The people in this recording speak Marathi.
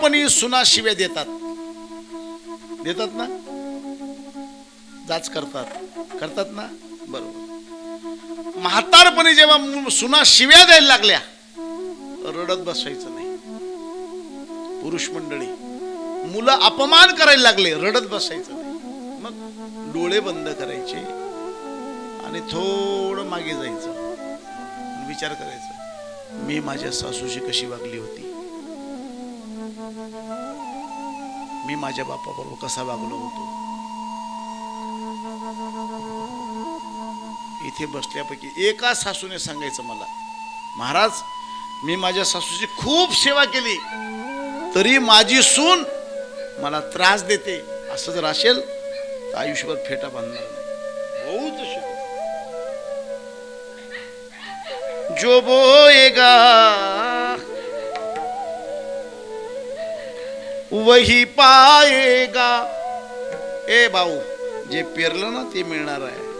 म्हातारपणी सुना शिव्या देतात ना, जाच करतात ना, बरोबर. म्हातारपणी जेव्हा सुना शिव्या द्यायला लागल्या, रडत बसायचं नाही. पुरुष मंडळी, मुलं अपमान करायला लागले, रडत बसायचं नाही. मग डोळे बंद करायचे आणि थोडं मागे जायचं, विचार करायचा, मी माझ्या सासूशी कशी वागली होती, मी माझ्या बापाबरोबर कसा वागलो होतो. इथे बसल्यापैकी एका सासूने सांगायचं मला, महाराज मी माझ्या सासूची खूप सेवा केली, तरी माझी सून मला त्रास देते. असं जर असेल तर आयुष्यभर फेटा बांधणार नाही. होऊच शकतो. जो बोएगा वही पाएगा. ए भाऊ, जे पेरलं ना ते मिळणार आहे.